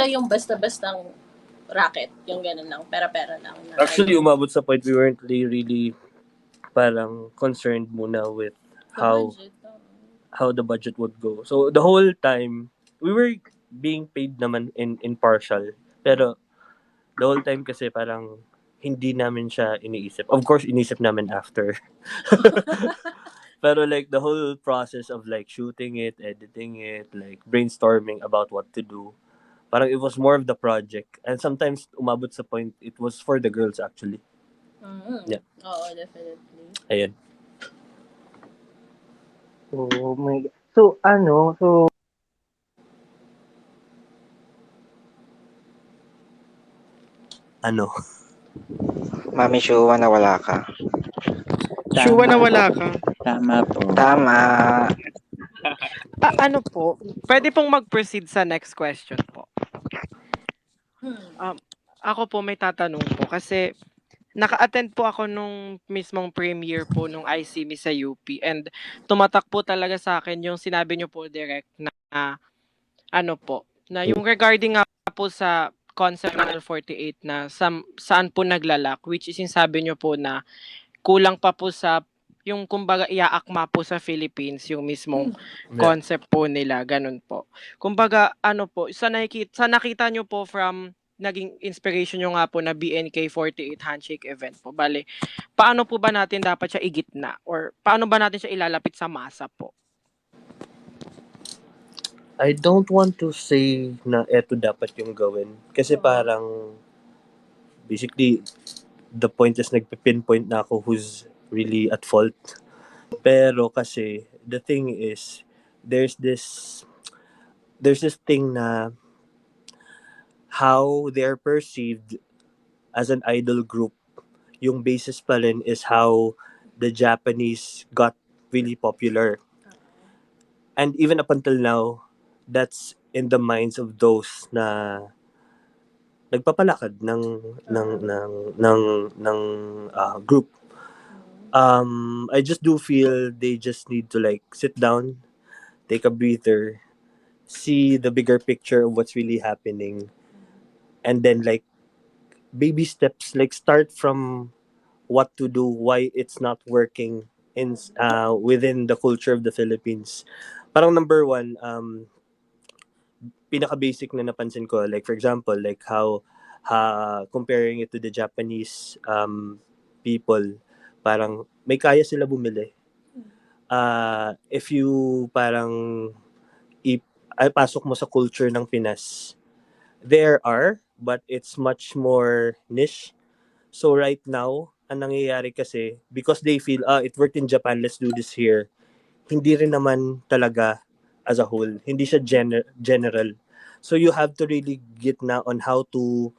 siya yung basta-bastang racket, yung ganun lang, pera-pera lang. Actually, umabot sa point we weren't really parang concerned muna with how the budget would go. So the whole time we were being paid naman in partial, pero the whole time kasi parang hindi namin siya iniisip. Of course, iniisip namin after. Pero like the whole process of like shooting it, editing it, like brainstorming about what to do, parang it was more of the project. And sometimes umabot sa point it was for the girls actually. Yeah. Oo, definitely. Ayun. Oh my God. So, Ano? Mami Shua, nawala ka. Shua na wala ka. Tama po. Tama. Ano po? Pwede pong mag-proceed sa next question po. Ako po may tatanong po kasi naka-attend po ako nung mismong premiere po nung ICYMI sa UP and tumatak po talaga sa akin yung sinabi niyo po direct na ano po, na yung regarding nga po sa concept ng L48 na saan po naglalak, which is yung sabi niyo po na kulang pa po sa yung kumbaga iaakma po sa Philippines yung mismong concept po nila, ganun po. Kumbaga ano po, sa nakita niyo po from naging inspiration nyo nga po na BNK48 handshake event po. Bale, paano po ba natin dapat siya igitna? Or paano ba natin siya ilalapit sa masa po? I don't want to say na eto dapat yung gawin. Kasi parang basically the point is nagpipinpoint na ako who's really at fault. Pero kasi the thing is there's this thing na how they're perceived as an idol group, yung basis pa rin is how the Japanese got really popular. And even up until now, that's in the minds of those na nagpapalakad ng group. I just do feel they just need to like sit down, take a breather, see the bigger picture of what's really happening, and then like baby steps, like start from what to do, why it's not working in within the culture of the Philippines. Parang number one, pinaka basic na napansin ko, like for example, like how comparing it to the Japanese people, parang may kaya sila bumili. If you parang ay pasok mo sa culture ng Pinas, there are, but it's much more niche. So right now, ang nangyayari kasi, because they feel, it worked in Japan, let's do this here. Hindi rin naman talaga as a whole. Hindi siya general. So you have to really get na on how to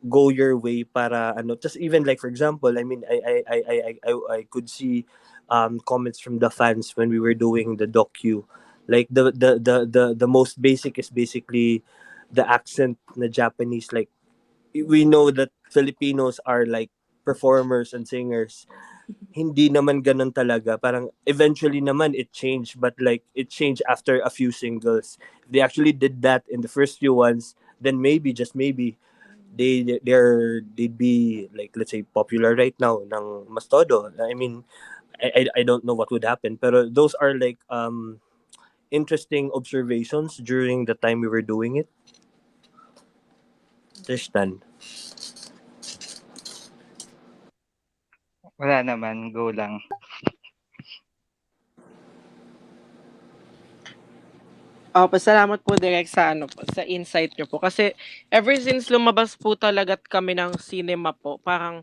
go your way para ano. Just even like for example, I mean, I could see comments from the fans when we were doing the docu. Like the most basic is basically the accent na Japanese. Like we know that Filipinos are like performers and singers. Hindi naman ganun talaga. Parang eventually naman it changed, but like it changed after a few singles. If they actually did that in the first few ones, then maybe, just maybe, they'd be like, let's say, popular right now ng mas todo. I mean, I don't know what would happen, pero those are like interesting observations during the time we were doing it. Tristan. Wala naman, go lang. Pasalamat po direct sa sa insight nyo po kasi ever since lumabas po talaga kami ng cinema po, parang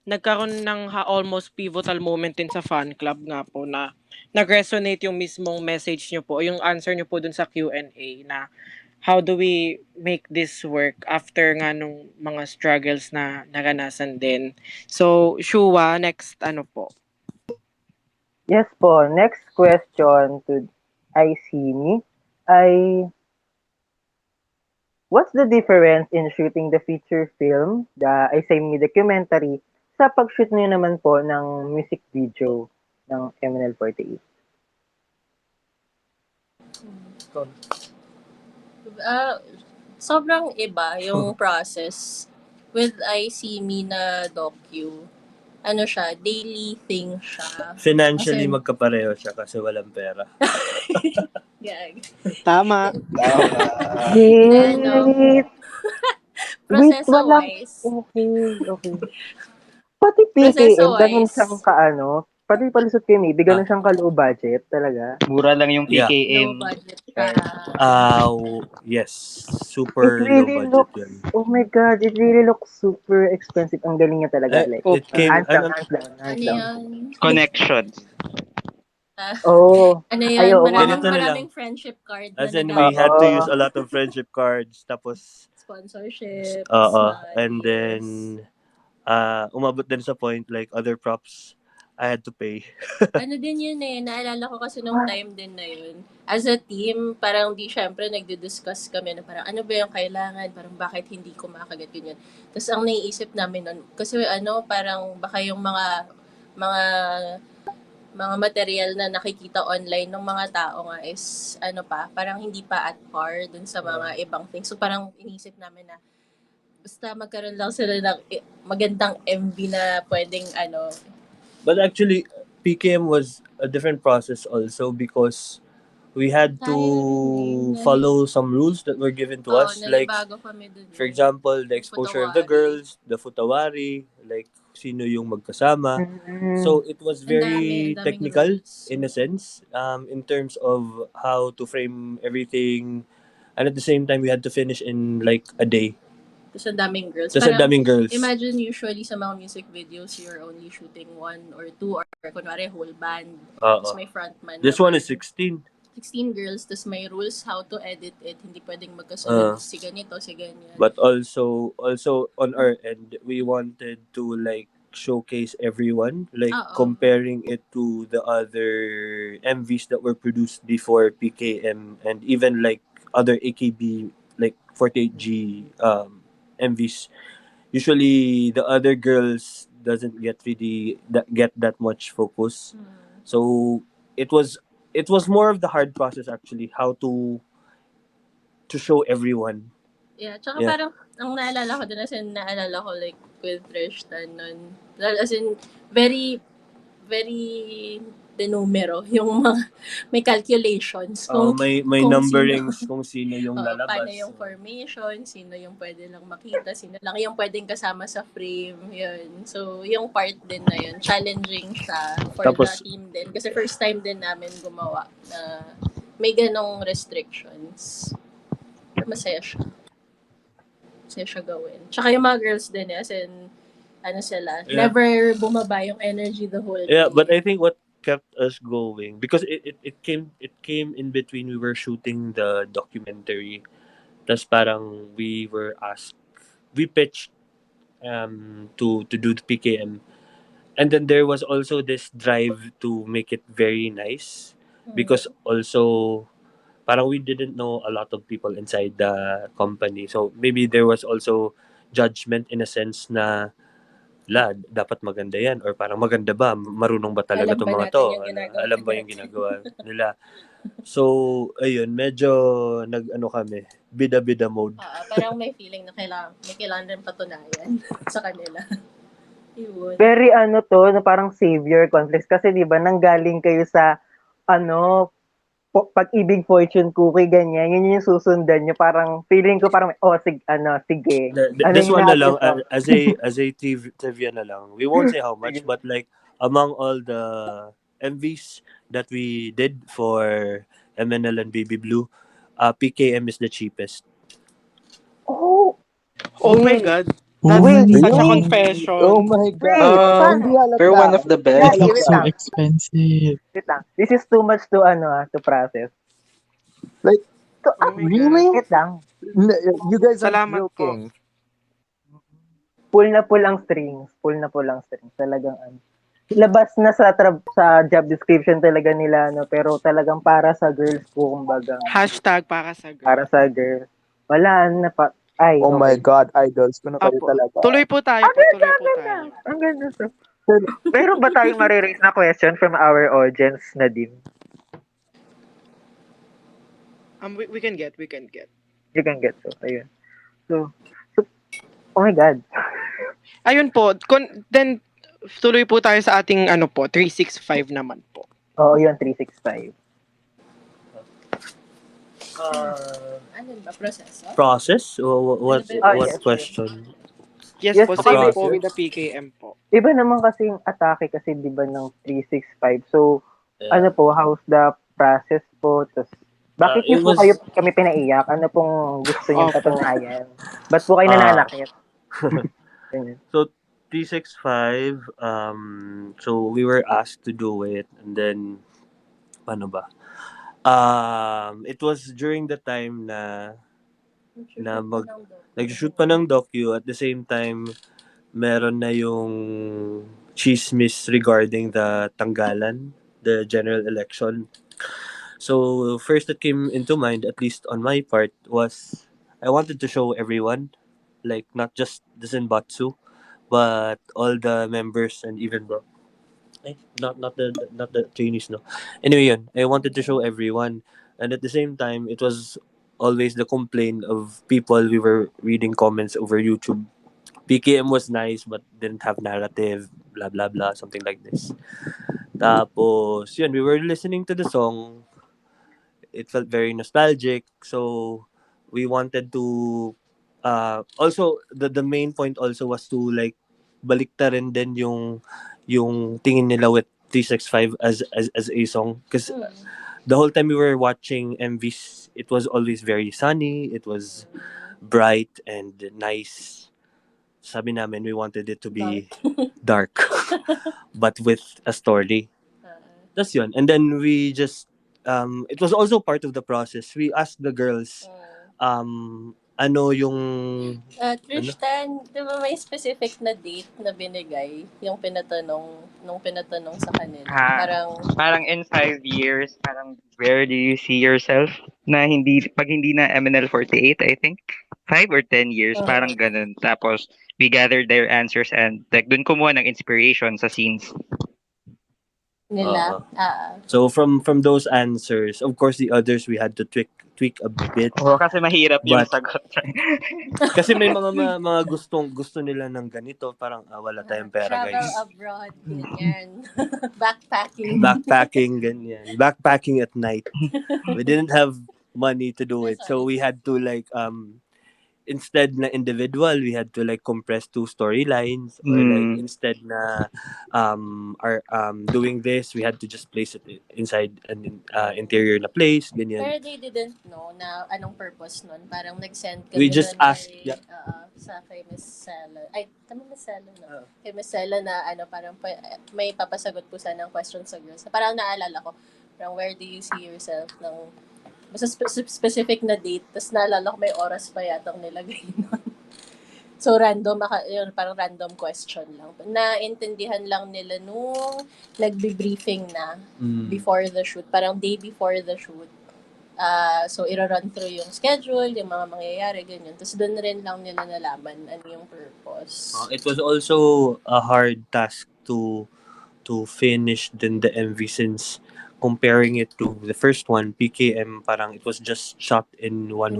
nagkaroon ng almost pivotal moment din sa fan club nga po na nag-resonate yung mismong message nyo po, yung answer nyo po dun sa Q&A na how do we make this work after nga nung mga struggles na naranasan din. So, Shua, next po? yes po, next question to ICYMI ay what's the difference in shooting the feature film, the ICYMI documentary, sa pag-shoot niyo naman po ng music video ng MNL48? Sobrang iba yung process. With ICYMI na docu, ano siya, daily thing siya. Financially Kasi- magkapareho siya kasi walang pera. Gag. Tama. Tama. Ano, Wait, walang... proseso-wise. Okay. Pati PKM, ganun Proseso-wise. siyang pati palisod kay Maybe, ganun siyang ka-low budget talaga. Mura lang yung Yeah. Low PKM. budget siya. Yes. It Super low really budget looks, yun. oh my God, it really looks super expensive. Ang galing niya talaga. Like, It came, hands down. Ano yun? Connections. Oh, Ano yun? ayaw, Ganito na lang. Maraming friendship card as na in, we had to Oo. use a lot of friendship cards, tapos, sponsorships. and then, umabot din sa point, like, other props, I had to pay. Ano din yun eh, naalala ko kasi nung time din na yun. As a team, parang syempre nagdi-discuss kami na parang ano ba yung kailangan, parang bakit hindi ko makagat yun. Tapos ang naiisip namin nun, kasi parang baka yung mga material na nakikita online ng mga tao nga is parang hindi pa at par dun sa mga ibang things. So parang inisip namin na basta magkaroon lang sila ng magandang MV na pwedeng But actually, PKM was a different process also because we had to follow some rules that were given to us. Like, nalibago kami dun. for example, the exposure of the Futawari. girls, the futawari, like, sino yung magkasama. Mm. So, it was Ang very daming technical rules. in a sense, in terms of how to frame everything. And at the same time, we had to finish in like a day. Tapos ang daming girls. Tapos ang daming girls. Imagine usually sa mga music videos, you're only shooting 1 or 2 or kunwari whole band. Tapos may frontman. This one is 16. 16 girls, tapos may rules how to edit it. Hindi pwedeng magkasunod. Si ganito, si ganyan. But also on our end, we wanted to like showcase everyone, like comparing it to the other MVs that were produced before PKM and even like other AKB like 48G MVs. Usually the other girls doesn't get that much focus. So it was more of the hard process actually, how to show everyone. Yeah, tsaka parang, ang naalala ko din, as in, naalala ko like with Trishtan nun. As in, very, very denumero, yung mga, may calculations. May kung numberings kung sino yung lalabas. Paano yung formation, sino yung pwede lang makita, sino lang yung pwedeng kasama sa frame, yun. So, yung part din na yun, challenging siya for the team din. Kasi first time din namin gumawa na may ganong restrictions. Pero masaya siya. Masaya siya gawin. Tsaka yung mga girls din, as in, never bumaba yung energy the whole day. Yeah, but I think what kept us going because it came in between we were shooting the documentary. Tas parang we pitched to do the PKM. And then there was also this drive to make it very nice because also parang we didn't know a lot of people inside the company. So maybe there was also judgment in a sense na dapat maganda yan or parang maganda ba? Marunong ba talaga itong mga to? Alam ba yung ginagawa nila? So, ayun, medyo kami, bida-bida mode. Parang may feeling na kailangan rin patunayan sa kanila. Very na parang savior complex kasi 'di ba nanggaling kayo sa pag-ibig fortune cookie ganyan yun yung susundan nyo parang feeling ko parang sige this one na lang as a trivia na lang, we won't say how much but like among all the MVs that we did for MNL and Baby Blue, PKM is the cheapest. Oh my God. That's such a confession. Oh my God. Pero one of the best. Wait So lang. expensive. Wait lang. This is too much to to process. Like, really? Wait lang. You guys are Salamat joking. Pull na pull ang strings. Talagang labas na sa job description talaga nila pero talagang para sa girls po kumbaga. Hashtag para sa girls. Para sa girls. Wala na pa. Ay, Oh my God, idols ko na kayo talaga. Tuloy po tayo. Ang ganda to. Pero ba tayong mariraise na question from our audience, Nadim? We can get. You can get so, ayun. So, oh my God. Ayun po, then tuloy po tayo sa ating 365 naman po. Oo, yun, 365. Ano ba? Proseso? Process? What yes. question? Yes po, same kasi po with the PKM po. iba naman kasi yung atake kasi 'di ba ng 365. So, Yeah. ano po, how's the process po? Tapos, bakit niyo po kami pinaiyak? Ano pong gusto niyong patunayan? Ba't po kayo nananakit? So 365, so we were asked to do it, and then ano ba? It was during the time na nag-shoot pa ng docu, at the same time meron na yung chismis regarding the tanggalan, the general election. So first that came into mind, at least on my part, was I wanted to show everyone, like not just the Zenbatsu, but all the members and even not the trainees, no. Anyway, yun, I wanted to show everyone, and at the same time, it was always the complaint of people. We were reading comments over YouTube. PKM was nice but didn't have narrative, blah blah blah, something like this. Tapos, yun, we were listening to the song. It felt very nostalgic, so we wanted to also the main point also was to like baliktarin din yung tingin nila with 365 as a song, because the whole time we were watching MVs, it was always very sunny, it was bright and nice. Sabi namin we wanted it to be dark but with a story. That's yun. And then we just it was also part of the process. We asked the girls ano yung Tristan, di ba may specific na date na binigay yung pinatanong sa kanila? Parang in 5 years, parang where do you see yourself? Na pag hindi na MNL48, I think 5 or 10 years, parang ganun. Tapos we gathered their answers and like dun kumuha ng inspiration sa scenes nila. So from those answers, of course the others we had to tweak a bit. Kasi mahirap yung sagot. Kasi may mga gusto nila ng ganito, parang wala tayong pera, Travel guys. abroad, ganyan. Backpacking, ganyan. Backpacking at night. We didn't have money to do it. So we had to like instead na individual, we had to like compress 2 storylines, or like instead na our doing this, we had to just place it inside an interior na place, ganyan. Pero they didn't know na anong purpose nun. Parang nag-send kami. We just asked sa kay Miss Sela. Ay, tama Miss Sela na. Kay Miss Sela na parang may papasagot po sana ng question sa girls. Parang naalala ko, parang where do you see yourself ng basta specific na date, tapos naalala ko may oras pa yatang nilagay nun. So, yun, parang random question lang. Naintindihan lang nila nung nagbe-briefing na before the shoot, parang day before the shoot. So, ira-run through yung schedule, yung mga mangyayari, ganyan. Tapos doon rin lang nila nalaman ano yung purpose. It was also a hard task to finish din the MV, since comparing it to the first one, PKM, parang it was just shot in one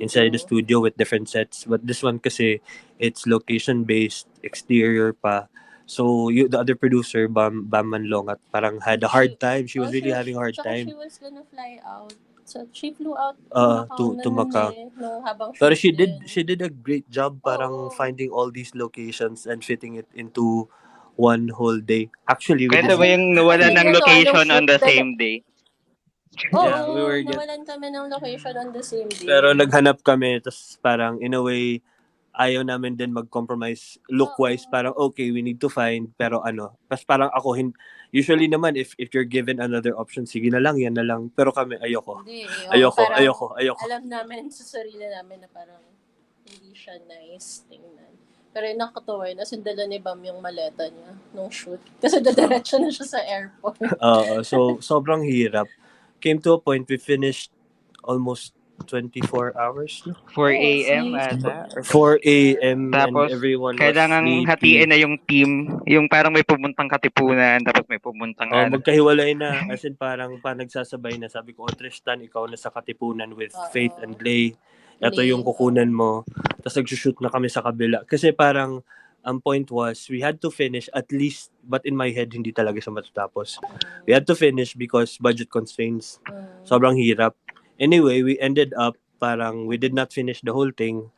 inside the studio with different sets. But this one kasi, it's location-based, exterior pa. So, the other producer, Bam Manlongat, parang had a hard time. She was really having a hard time. She was gonna fly out. So, she flew out to Macau. Pero she did a great job parang finding all these locations and fitting it into one whole day. Actually, Kwento mo yung nawalan ng location on the same day. Nawalan kami ng location on the same day. Pero naghanap kami, tapos parang in a way, ayaw namin din mag-compromise look-wise. Parang okay, we need to find, pero tapos parang ako, usually naman, if you're given another option, sige na lang, yan na lang. Pero kami, ayoko. Ayoko. Alam namin sa sarili namin na parang hindi siya nice tingnan. Pero yung nakatuwa, nasundala ni Bam yung maleta niya nung shoot. Kasi dadiretso na siya sa airport. So, sobrang hirap. Came to a point, we finished almost 24 hours. 4 a.m. ata. 4 a.m. Tapos, and everyone was kailangan hatiin na yung team. Yung parang may pumuntang Katipunan, tapos may pumuntang magkahiwalay na. As in, parang nagsasabay na. Sabi ko, Tristan, ikaw na sa Katipunan with Faith and Lay. eto yung kukunan mo. Tapos nag-shoot na kami sa kabila. Kasi parang, ang point was, we had to finish at least, but in my head, hindi talaga siya matatapos. We had to finish because budget constraints. Sobrang hirap. Anyway, we ended up, parang, we did not finish the whole thing.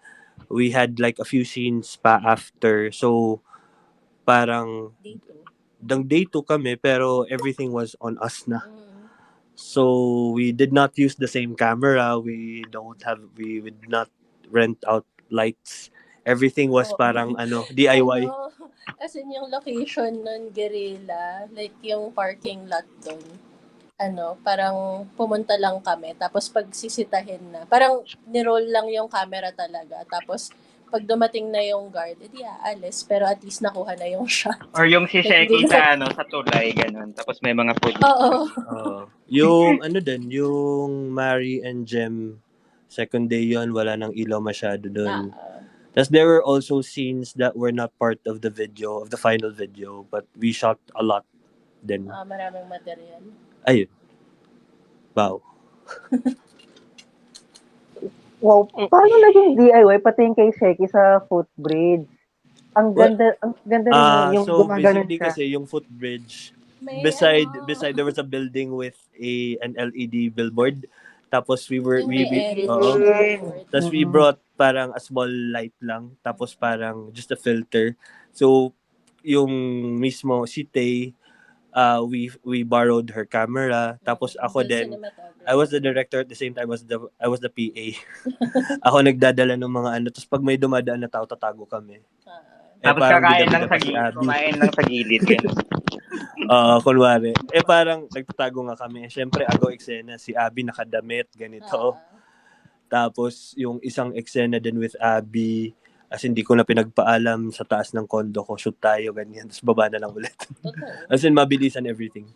We had like a few scenes pa after. So, parang, day 2 kami, pero everything was on us na. So we did not use the same camera. We did not rent out lights. Everything was parang DIY. As in yung location nun, guerrilla, like yung parking lot doon. Parang pumunta lang kami. Tapos pagsisitahin na, parang niroll lang yung camera talaga. Tapos pag dumating na yung guard, edi aalis. Pero at least nakuha na yung shot. Or yung si Sheki sa tulay, ganun. Tapos may mga police. Oo. Yung yung Mary and Jem, second day yon, wala nang ilaw masyado dun. Tapos there were also scenes that were not part of the video, of the final video, but we shot a lot then. Maraming material. Ayun. Wow. Wow, paano naging DIY pati yung kay Sheki sa footbridge? Ang ganda rin yung so gumaganon basically siya. kasi yung footbridge, beside there was a building with an LED billboard. Tapos we brought parang a small light lang, tapos parang just a filter. So yung mismo si Tay, we borrowed her camera, tapos ako din, I was the director at the same time, I was the PA. Ako nagdadala ng mga tapos pag may dumadaan na tao, tatago kami. Tapos kakain lang sa gilid. Kunwari. Parang nagtatago nga kami. Siyempre, agaw eksena, si Abby nakadamit, ganito. Tapos, yung isang eksena din with Abby, as hindi ko na pinagpaalam sa taas ng kondo ko, shoot tayo, ganyan. Tapos baba na lang ulit. As in, mabilisan everything.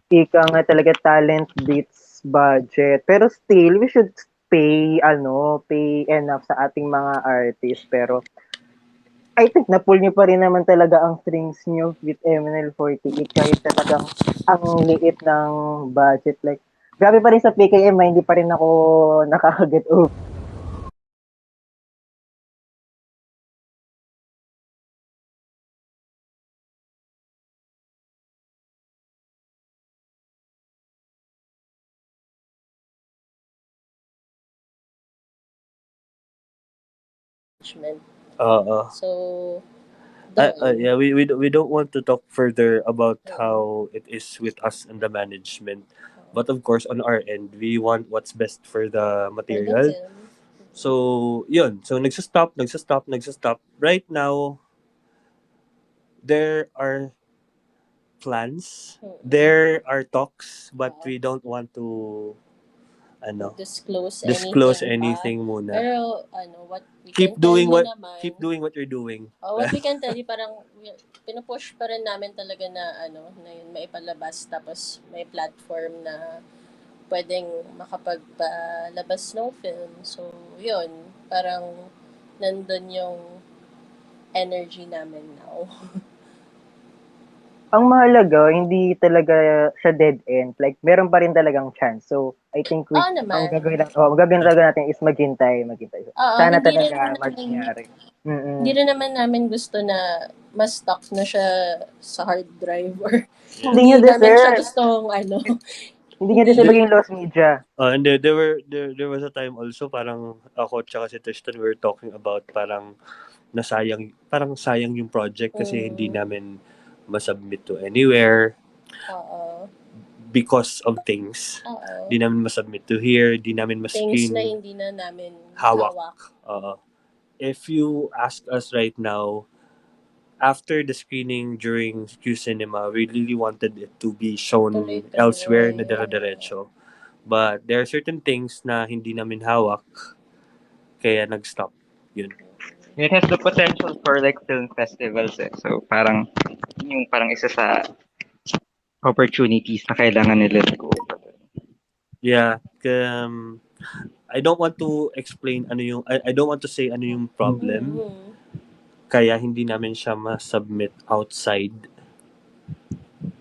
Ika nga talaga, talent beats budget. Pero still, we should pay enough sa ating mga artists. Pero I think na-pull nyo pa rin naman talaga ang strings nyo with MNL48 kahit talagang ang liit ng budget. Like, grabe pa rin sa PKM, hindi pa rin ako nakaka-get over. So, yeah, we don't want to talk further about how it is with us and the management. But of course, on our end, we want what's best for the material. So, yun. So, nagsastop. Right now, there are plans. There are talks, but we don't want to disclose anything muna. Pero, what we keep can doing tell what naman, keep doing what you're doing. What we can tell you, parang pinupush pa rin namin talaga na na yun, maipalabas, tapos may platform na pwedeng makapagpalabas ng film. So, yun, parang nandun yung energy namin now. Ang mahalaga, hindi talaga siya dead end. Like, meron pa rin talagang chance. So, I think ang gagawin talaga natin is maghintay. Sana talaga magyari. Hindi rin naman namin gusto na ma-stuck na siya sa hard drive or hindi namin siya gustong Hindi niya din siya maging lost media. And there was a time also, parang ako tsaka si Tristan, we were talking about parang sayang yung project kasi hindi namin masubmit to anywhere. Because of things. Di namin masubmit to here, di namin things na hindi na namin hawak. If you ask us right now, after the screening during ICYMI, we really wanted it to be shown elsewhere na dire-diretso. But there are certain things na hindi namin hawak, kaya nag-stop. Yun. It has the potential for like film festivals So parang isa sa opportunities na kailangan nila go. Yeah. I don't want to explain I don't want to say ano yung problem. Kaya hindi namin siya ma-submit outside.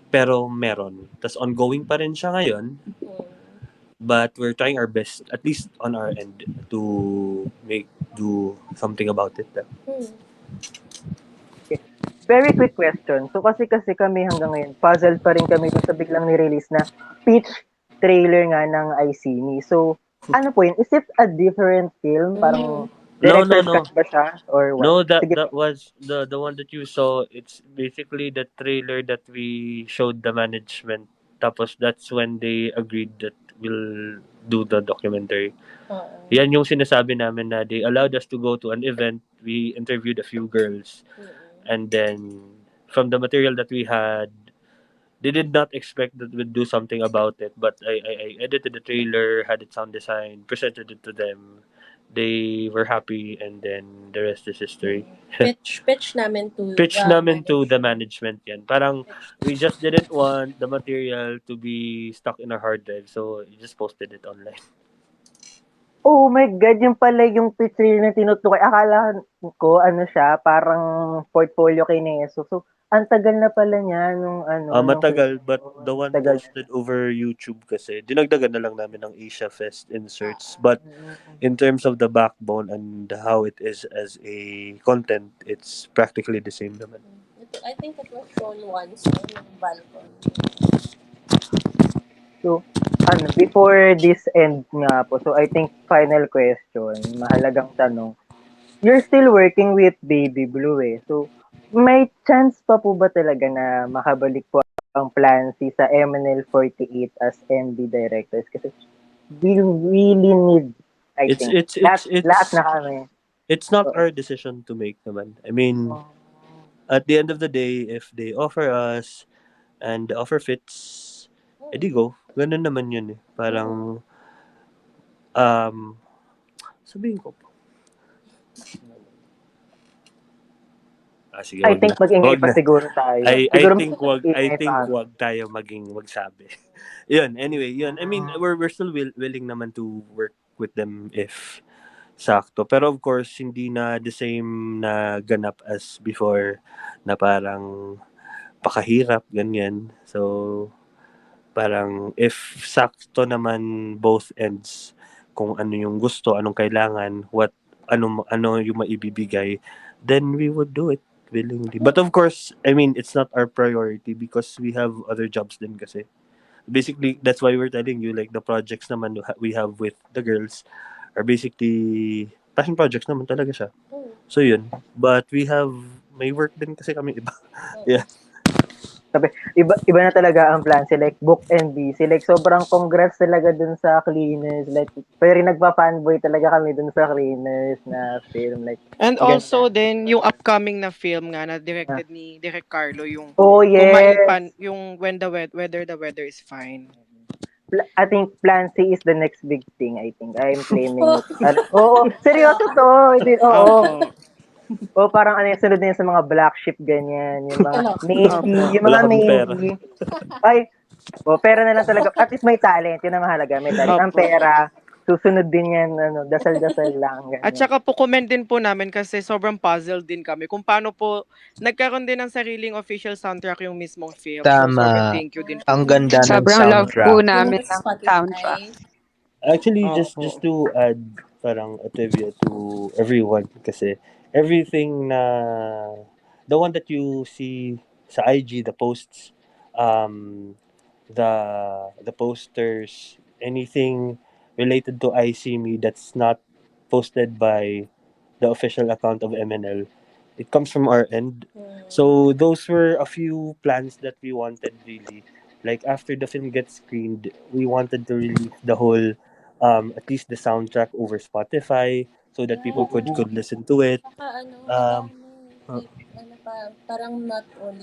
Pero meron. Tas ongoing pa rin siya ngayon. but we're trying our best, at least on our end, to do something about it. Okay. Very quick question. So kasi kami hanggang ngayon, puzzled pa rin kami dun sa biglang ni-release na pitch trailer nga ng ICYMI. So, ano po yun? Is it a different film? Parang No, no, director's no. cut ba siya? Or what? No, that Sige that po. was the one that you saw. It's basically the trailer that we showed the management. Tapos that's when they agreed that we'll do the documentary. Yan yung sinasabi namin na they allowed us to go to an event. We interviewed a few girls. And then from the material that we had, they did not expect that we'd do something about it. But I edited the trailer, had it sound designed, presented it to them. They were happy, and then the rest is history. Pitch namin to Pitch the namin to the management. management yan. Parang we just didn't want the material to be stuck in our hard drive, so we just posted it online. Oh my God, yung pala yung pitch trailer na tinutukoy. Akala ko, ano siya, parang portfolio kay Neso. So, ang tagal na pala niya nung nung Matagal, but the one tagal. posted over YouTube kasi, dinagdagan na lang namin ng Asia Fest inserts. But in terms of the backbone and how it is as a content, it's practically the same naman. I think it was shown once on balcony. So, before this end nga po, so I think final question, mahalagang tanong. You're still working with Baby Blue eh. So, may chance pa po ba talaga na makabalik po ang Plancy sa MNL48 as MD directors? Kasi we really need, I It's think, it's it's lahat it's na kami. it's not Oo. our decision to make naman. I mean, at the end of the day, if they offer us and the offer fits, edi go. Ganun naman yun eh. Parang, sabihin ko po. Sige, I wag think na. mag-ingay Wag pa na. siguro tayo. I Siguro think mag-ingay pa. wag tayo magsabi. Yun, anyway, yun. I mean, we're still willing naman to work with them if sakto. Pero of course, hindi na the same na ganap as before na parang pakahirap, ganyan. So, parang if sakto naman both ends, kung ano yung gusto, anong kailangan, ano yung maibibigay, then we would do it willingly. But of course, I mean, it's not our priority because we have other jobs din kasi. Basically, that's why we're telling you, like, the projects naman we have with the girls are basically passion projects naman talaga siya. So, yun. But we have, may work din kasi kami iba. Yeah. Sabi, iba na talaga ang plan. Like, book and busy. Like, sobrang congrats talaga dun sa cleaners. Like, pero nagpa-fanboy talaga kami dun sa cleaners na film. Like, And also then yung upcoming na film nga na directed ni Direk Carlo yung yes. yung whether the weather is fine. I think Plan C is the next big thing, I think. I'm claiming it. Seryoso to. Oo. O parang sunod na yun sa mga black sheep, ganyan. Yung mga navy. Yung mga navy. Ay, pera na lang talaga. At least may talent. Yun ang mahalaga. May talent. Ang pera, susunod din yan. Dasal-dasal lang. Ganyan. At saka po comment din po namin kasi sobrang puzzled din kami kung paano po nagkaroon din ng sariling official soundtrack yung mismong film. Tama. So sobrang thank you din po. Ang ganda ng Sobrang love soundtrack. po namin ng soundtrack. Actually, just to add parang a trivia to everyone kasi everything na the one that you see sa IG, the posts, the posters, anything related to ICYMI that's not posted by the official account of MNL, it comes from our end. So those were a few plans that we wanted really. Like after the film gets screened, we wanted to release the whole, at least the soundtrack over Spotify so that people could listen to it. Parang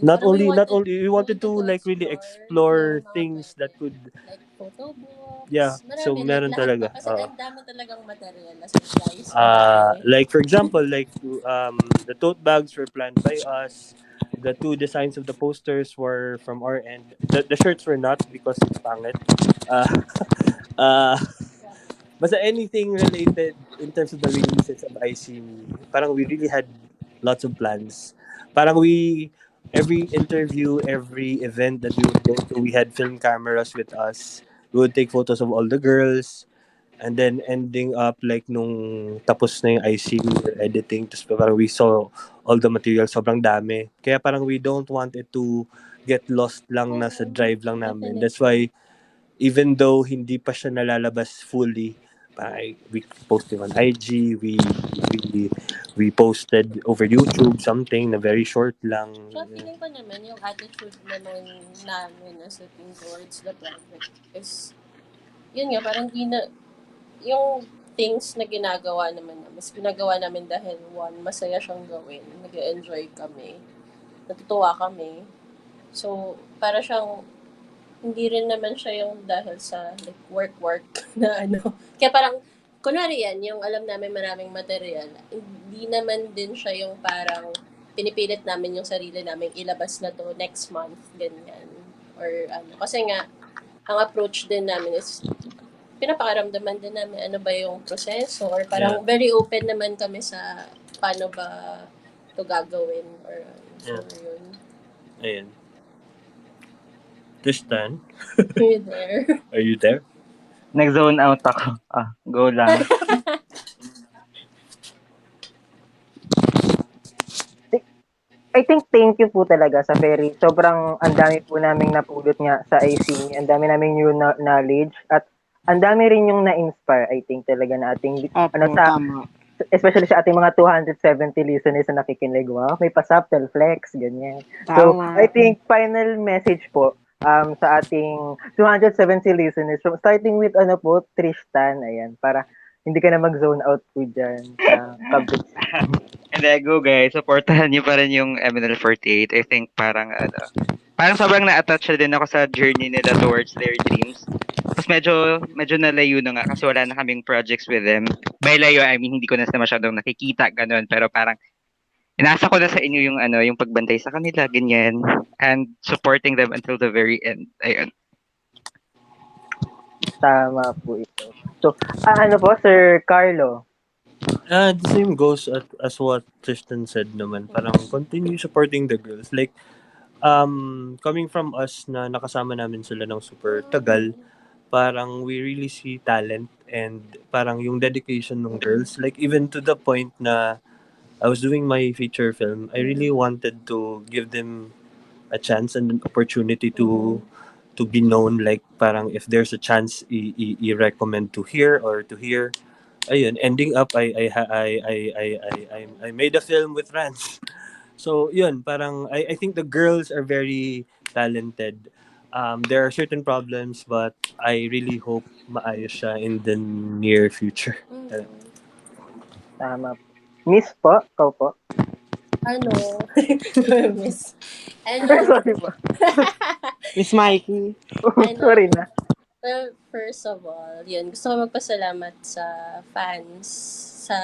not only we wanted to like really explore things that could like photo books. Yeah, Marami, so meron lahat talaga. Kasi ang dami talagang material as in guys. Like for example, like the tote bags were planned by us. The two designs of the posters were from our end. The shirts were not because it's pangit. Uh, uh, Basta anything related in terms of the releases of ICYMI, parang we really had lots of plans. Parang every interview, every event that we would go to, we had film cameras with us. we would take photos of all the girls. And then ending up like nung tapos na yung ICYMI or editing, tapos parang we saw all the material, sobrang dami. Kaya parang we don't want it to get lost lang na sa drive lang namin. That's why even though hindi pa siya nalalabas fully, we posted on IG, we posted over YouTube something na very short lang. So, feeling ko naman yung attitude naman namin as a team towards the project is, yun nga, parang di na, yung things na ginagawa naman namin, mas ginagawa namin dahil one, masaya siyang gawin, nag-enjoy kami, natutuwa kami. So, para siyang, hindi rin naman siya yung dahil sa like, work na ano. Kaya parang, kunwari yan, yung alam namin maraming material, hindi naman din siya yung parang pinipilit namin yung sarili namin ilabas na to next month, ganyan. Or ano. Kasi nga, ang approach din namin is pinapakaramdaman din namin ano ba yung proseso or parang very open naman kami sa paano ba ito gagawin or so yun. Ayan. Tristan? Are you there? Are you there? Nag-zone out ako. Go lang. I think thank you po talaga sa sobrang ang dami po naming napulot nga sa ICYMI, ang dami naming new knowledge at ang dami rin yung na-inspire, I think talaga na ating tama. Especially sa ating mga 270 listeners na nakikinig, wow, may pa-subtle flex, ganyan. So, I think final message po sa ating 270 listeners, starting with Tristan, ayan, para hindi ka na mag-zone out po dyan sa kabit. And then, go guys, supportahan niyo pa rin yung MNL48. I think parang sobrang na-attach din ako sa journey nila towards their dreams. Tapos medyo nalayo na nga kasi wala na kaming projects with them. By layo, I mean, hindi ko na sila masyadong nakikita, ganun. Pero parang, inasa ko na sa inyo yung pagbantay sa kanila, ganyan. And supporting them until the very end. Ayun. Tama po ito. So, Sir Carlo? The same goes as what Tristan said naman. Parang continue supporting the girls. Like, coming from us na nakasama namin sila ng super tagal, parang we really see talent and parang yung dedication ng girls. Like, even to the point na I was doing my feature film, I really wanted to give them a chance and an opportunity to be known. Like, parang if there's a chance, i-recommend to here or to here. Ayun, ending up I made a film with Rans. So yun, parang I think the girls are very talented. There are certain problems but I really hope maayos siya in the near future. Tama. Miss po, ikaw po. Miss. Sorry po. Miss Mikey. Sorry na. Well, first of all, yun, gusto ko magpasalamat sa fans, sa,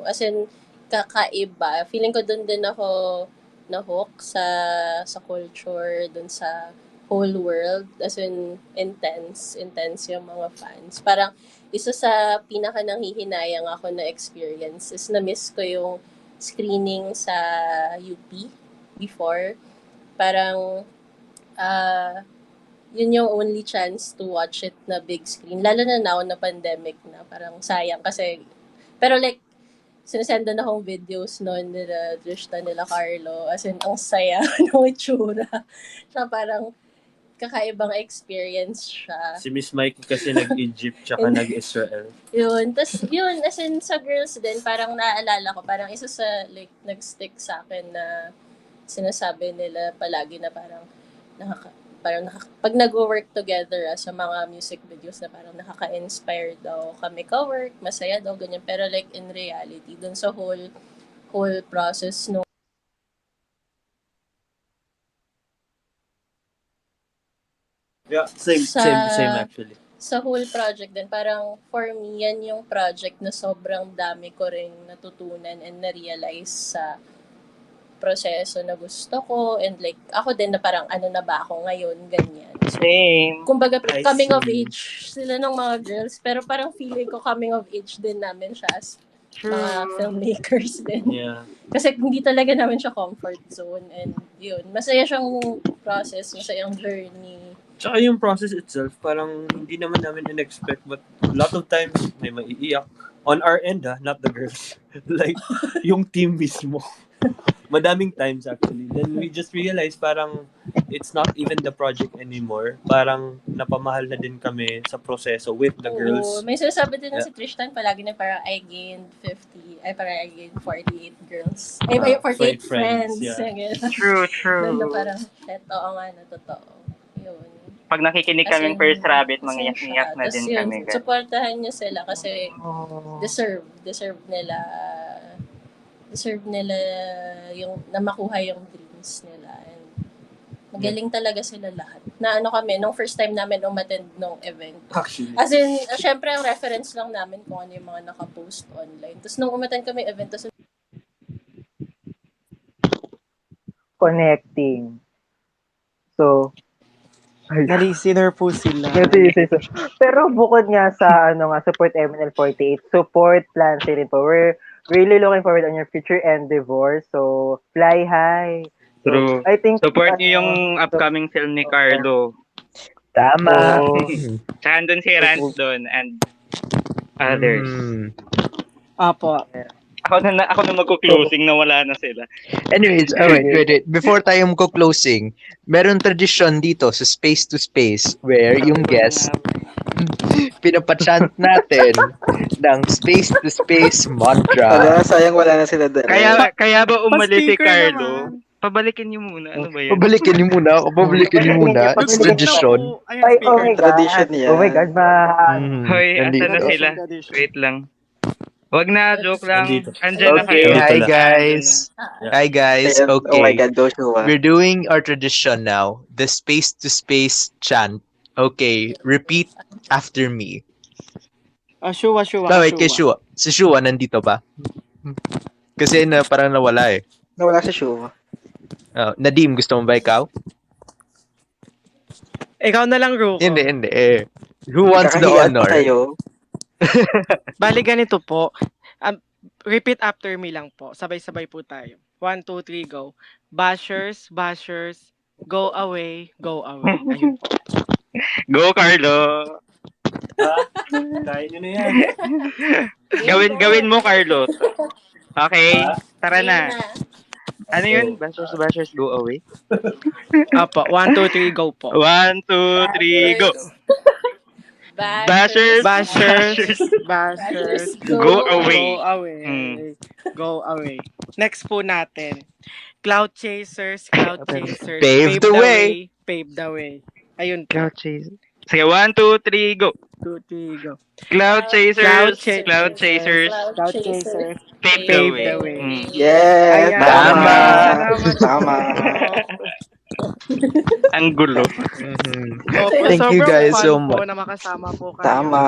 as in, kakaiba. Feeling ko dun din ako na-hook sa culture, dun sa whole world. As in, intense yung mga fans. Parang, isa sa pinaka nanghihinayang ako na experience is na-miss ko yung screening sa UP before. Parang, yun yung only chance to watch it na big screen. Lalo na now na pandemic na. Parang sayang kasi. Pero like, sinesendan akong videos noon nila Tristan, nila Carlo. As in, ang saya ng itsura. So parang kakaibang experience siya. Si Miss Mikey kasi nag-Egypt tsaka nag-Israel. Yun. Tapos yun, as in sa girls din, parang naaalala ko, parang isa sa like, nag-stick sa akin na sinasabi nila palagi na parang pag nag-work together sa mga music videos na parang nakaka-inspire daw kami ka-work, masaya daw, ganyan. Pero like in reality, dun sa whole process no. Yeah, same actually. Sa whole project din, parang for me, yan yung project na sobrang dami ko rin natutunan and na-realize sa proseso na gusto ko and like ako din na parang ano na ba ako ngayon, ganyan. So, same. Kumbaga coming of age sila ng mga girls pero parang feeling ko coming of age din namin siya as mga filmmakers din. Yeah. Kasi hindi talaga namin siya comfort zone and yun, masaya siyang process, masayang journey. Tsaka yung process itself, parang hindi naman namin in-expect, but a lot of times may maiiyak. On our end not the girls. Like, yung team mismo. Madaming times actually. Then we just realized parang it's not even the project anymore. Parang napamahal na din kami sa proseso with the girls. May sinasabi din na si Tristan palagi na parang I gained 50, parang I gained 48 girls. 48 friends. Yeah. True. Na parang, oo nga na, totoo. Yun. Pag nakikinig kaming First Rabbit, mangiyak-ngiyak na din kami. Supportahan niyo sila kasi deserve nila yung na makuha yung dreams nila, and magaling talaga sila lahat. Na kami, nung first time namin umattend nung event. Actually. As in, syempre ang reference lang namin kung ano yung mga nakapost online. Tapos nung umattend kami event, tapos connecting. So, na-listener po sila. Pero bukod nga sa support MNL48, support plan rin po. We're really looking forward on your future endeavors. So, fly high. True. I think support niyo yung upcoming film ni Carlo. Tama. Tsaka andun si Rant doon and others. Apo. Ako na magko-closing na wala na sila. Anyways, wait. Before tayo magko-closing, meron tradition dito sa Space to Space where yung guest pinapachant natin ng Space to Space mantra. Sayang wala na sila doon. Kaya ba umalis si Carlo? Pabalikin niyo muna. Ano ba yan? Pabalikin niyo muna. It's tradition. Ay, oh my God. Tradition yan. Oh my God, Hoy, asa na sila? Wait lang. Wag na, joke lang. Andyan na kayo. Hi guys. Okay. Oh my God, go Shua. We're doing our tradition now. The Space to Space chant. Okay, repeat after me. Shua. Wait, kay Shua. Si Shua nandito ba? Kasi parang nawala eh. Nawala si Shua. Nadim, gusto mo ba ikaw? Ikaw na lang, Ruko. Hindi. Who wants the honor? Bali ganito po. Repeat after me lang po. Sabay-sabay po tayo. 1, 2, 3, go. Bashers, go away. Ayun po. Go, Carlo. Kaya nyo na yan. Gawin mo, Carlo. Okay, tara na. Ano yun? Bashers, go away? Apo, 1, 2, 3, go po. 1, 2, 3, go. Bashers, go away. Go away. Next po natin. Cloud chasers, pave the way. Ayun po. Cloud chasers. Sige, 1, 2, 3, go. 2, 3, go. Cloud chasers, pave the way. Yes, tama. Ang gulo. Thank you guys so much. Na makasama po kayo. Tama.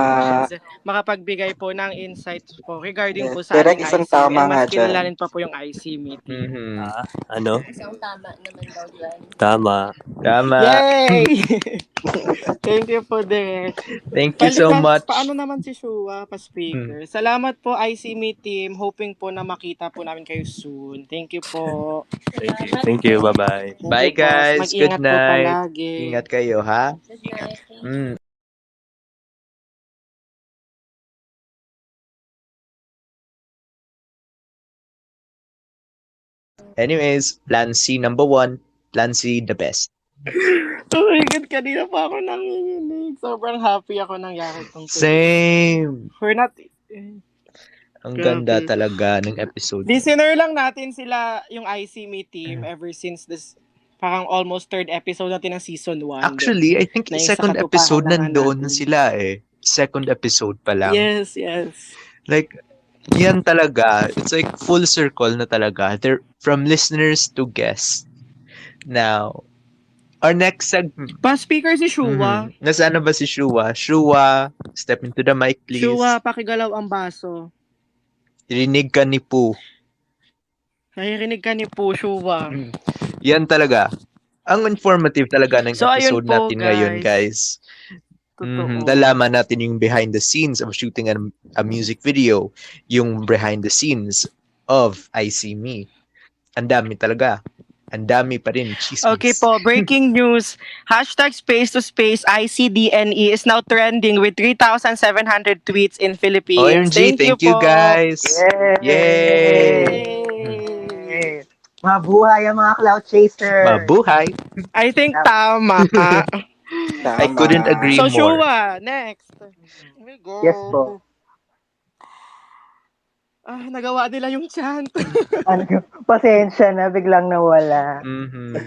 Makapagbigay po ng insights po regarding po sa Direct isang tama nga dyan. kilalanin pa po yung ICYMI. Ano? Isang tama naman daw dyan. Tama. Yay! Thank you po, Derek. Thank you so much. Paano naman si Shua, pa-speaker? Salamat po, ICYMI team. Hoping po na makita po namin kayo soon. Thank you po. Thank you. Bye-bye. Bye guys. Good Mag-ingat po night. palagi. Ingat kayo, ha? Good night. Thank you. Anyways, plan C number 1. Plan C the best. Oh my God, kanina pa ako nanginginig. Sobrang happy ako nangyari itong Same. We're not... Ang ganda talaga ng episode. Listener lang natin sila, yung ICYMI team, ever since this, parang almost 3rd episode natin ng season 1. Actually, I think Na the second isa episode katuparan nandoon natin. na sila eh. Second episode pa lang. Yes. Like, yan talaga. It's like full circle na talaga. They're from listeners to guests. Now, our next segment. Pa-speaker si Shua. Nasaan na ba si Shua? Shua, step into the mic please. Shua, pakigalaw ang baso. Rinig ka ni Poo. Naririnig ka ni Po, Shua. Yan talaga. Ang informative talaga ng So, ayun episode po, natin guys. ngayon, guys. Totoo. Nalaman natin yung behind the scenes of shooting a music video, yung behind the scenes of ICYMI. Ang dami talaga. Ang dami pa rin chismis. Okay po, breaking news. Hashtag space to space ICDNE is now trending with 3,700 tweets in Philippines. OMG, thank you po. guys. Yay! Yay! Mabuhay ang mga cloud chaser. Mabuhay. I think tama. I couldn't agree So, more. Shua, next. Go. Yes po. Nagawa nila yung chant. Pasensya na, biglang nawala. Mhm.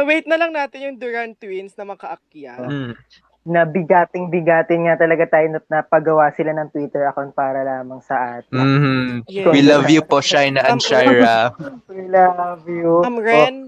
Wait na lang natin yung Duran twins na makaakyat. Na bigating-bigatin nga talaga tayo na pagawa sila ng Twitter account para lamang sa atin. Mhm. Yes. We love you po, Shaina and Shira. We love you. Ren,